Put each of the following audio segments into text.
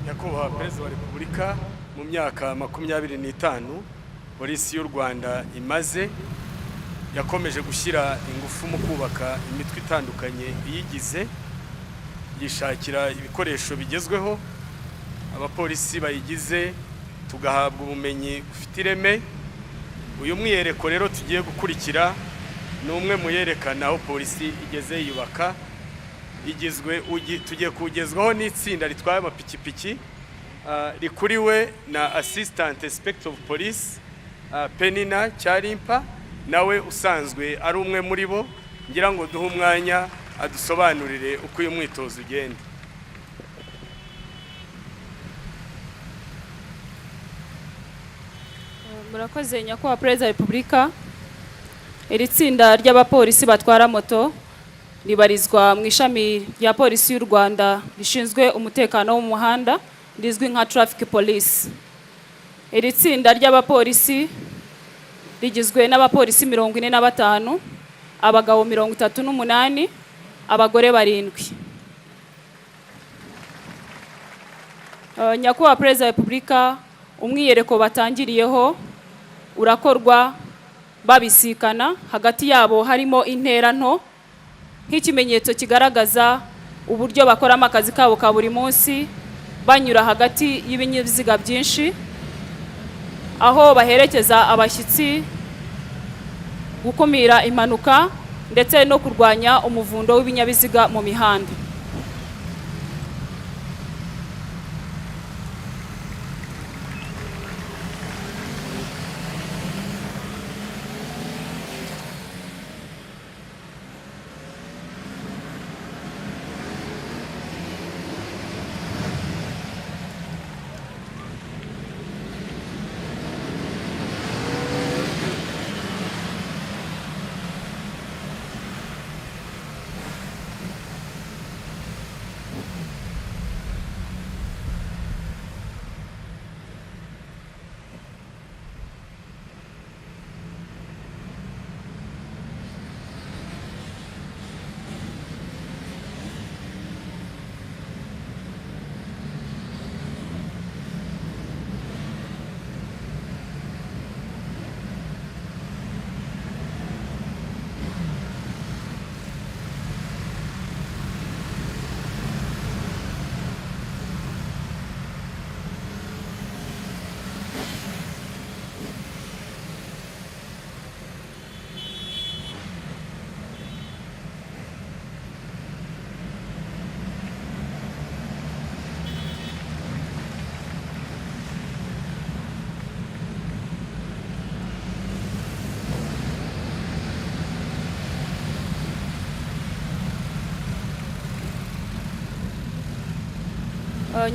Nyakubahwa Perezida wa Repubulika, mu myaka 25 polisi y'u Rwanda imaze yakomeje gushyira ingufu mu kubaka imitwe itandukanye iyigize, yishakira ibikoresho bigezweho, abapolisi bayigize tugahabwa ubumenyi bufite ireme. Uyu mwiyereko rero tugiye gukurikira ni umwe mu yerekana aho polisi igeze yubaka, tugiye kugezwaho n'itsinda ritwaye amapikipiki rikuriwe na Assistant Inspector of Police Penina Cyarimpa, nawe usanzwe ari umwe muri bo. Ngira ngo duhe umwanya adusobanurire uko uyu mwitozo ugenda. Murakoze Nyakubahwa Perezida wa Repubulika. Iri tsinda ry'abapolisi batwara moto ribarizwa mu ishami rya polisi y'u Rwanda rishinzwe umutekano wo mu muhanda rizwi nka Traffic Police. Iri tsinda ry'abapolisi rigizwe n'abapolisi 45, abagabo 38, abagore 7. Nyakubahwa Perezida wa Repubulika, umwiyereko batangiriyeho urakorwa babisikana, hagati yabo harimo intera nto nk'ikimenyetso kigaragaza uburyo bakoramo akazi kabo ka buri munsi, banyura hagati y'ibinyabiziga byinshi, aho baherekeza abashyitsi, gukumira impanuka ndetse no kurwanya umuvundo w'ibinyabiziga mu mihanda.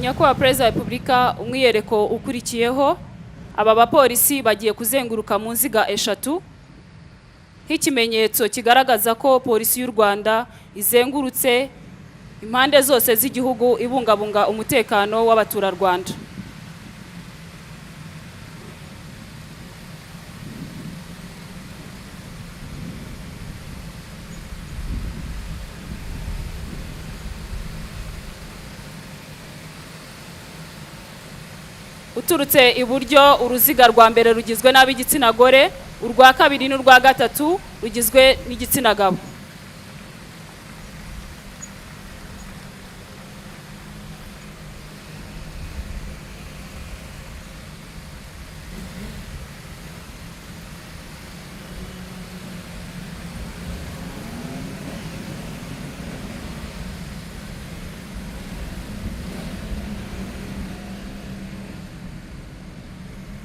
Nyakubahwa Perezida wa Repubulika, umwiyereko ukurikiyeho aba bapolisi bagiye kuzenguruka mu nziga 3 nk'ikimenyetso kigaragaza ko polisi y'u Rwanda izengurutse impande zose z'igihugu ibungabunga umutekano w'abaturarwanda. Uturutse iburyo, uruziga rwa mbere rugizwe n'ab'igitsina gore, urwa kabiri n'urwa gatatu rugizwe n'igitsina gabo.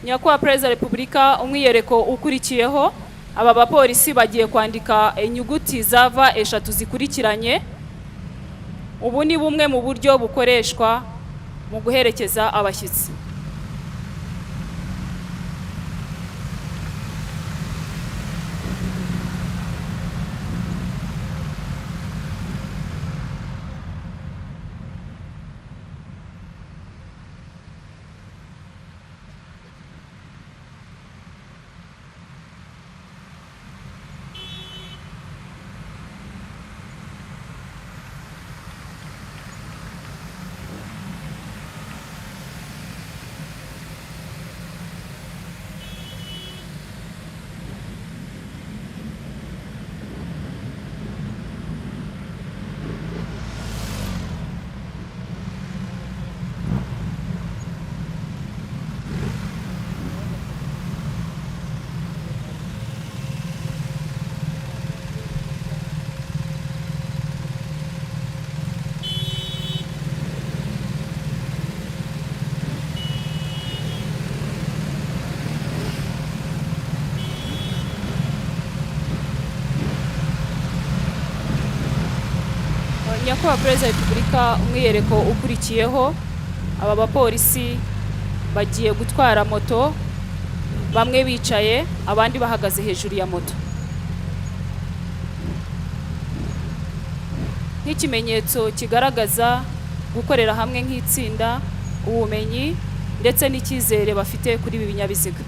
Nyakubahwa Perezida wa Repubulika, umwiyereko ukurikiyeho aba bapolisi bagiye kwandika inyuguti za V 3 zikurikiranye. Ubu ni bumwe mu buryo bukoreshwa mu guherekeza abashyitsi. nyakubahwa perezida wa repubulika, umwiyereko ukurikiyeho aba bapolisi bagiye gutwara moto, bamwe bicaye abandi bahagaze hejuru ya moto, nk'ikimenyetso kigaragaza gukorera hamwe nk'itsinda, ubumenyi ndetse n'icyizere bafite kuri ibi binyabiziga.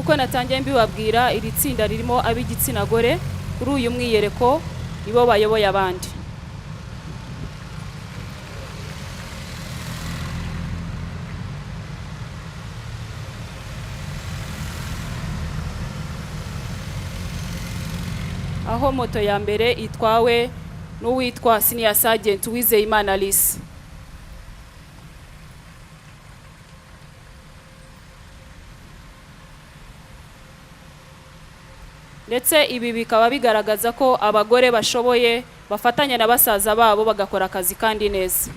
Uko natangiye mbibabwira, iri tsinda ririmo ab'igitsina gore, kuri uyu mwiyereko nibo bayoboye abandi. Aho moto ya mbere itwawe n'uwitwa Senior Sergeant Uwizeyimana Alice. Ndetse ibi bikaba bigaragaza ko abagore bashoboye bafatanya na basaza babo bagakora akazi kandi neza.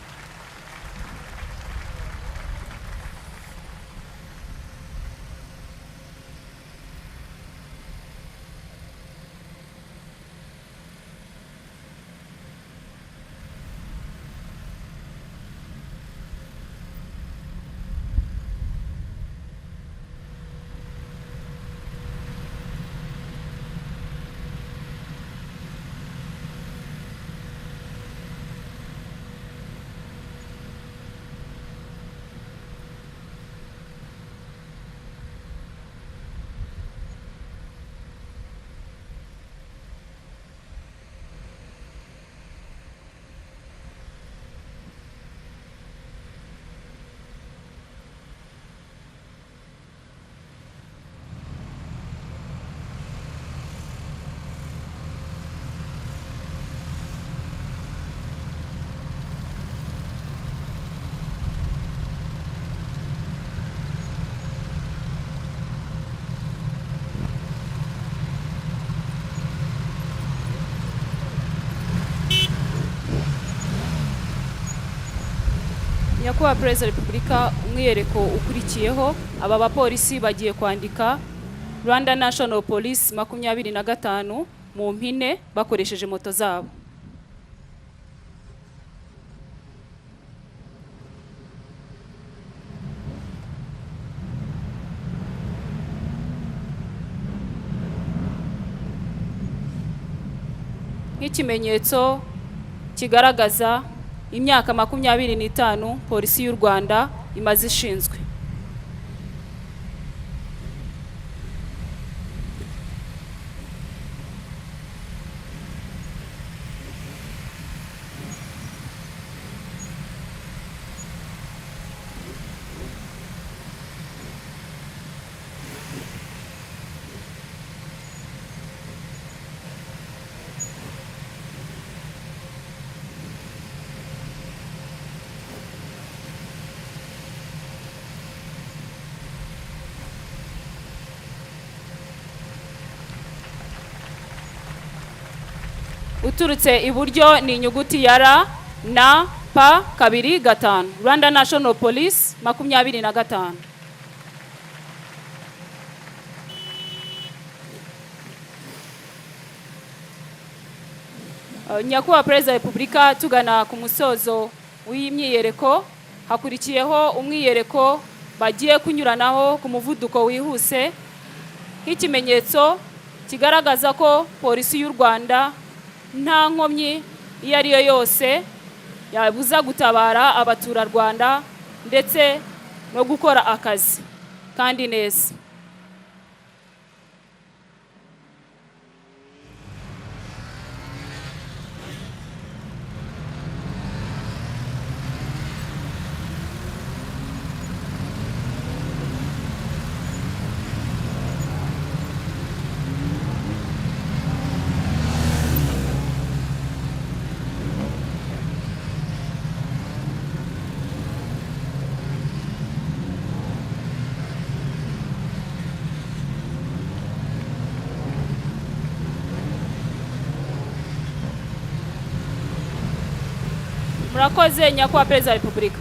Nyakubahwa perezida wa repubulika, umwiyereko ukurikiyeho aba bapolisi bagiye kwandika Rwanda National Police 25 mu mpine bakoresheje moto zabo. Nk'ikimenyetso kigaragaza imyaka 25 polisi y'u Rwanda imaze ishinzwe. Uturutse iburyo ni inyuguti ya R na P 2 Rwanda National Police 25. Nyakubahwa perezida wa repubulika, tugana ku musozo w'imyiyereko, hakurikiyeho umwiyereko bagiye kunyuranaho ku muvuduko wihuse, nk'ikimenyetso kigaragaza ko polisi y'u Rwanda nta nkomyi iyo ari yo yose yabuza gutabara abaturarwanda ndetse no gukora akazi kandi neza. murakoze nyakubahwa perezida wa repubulika.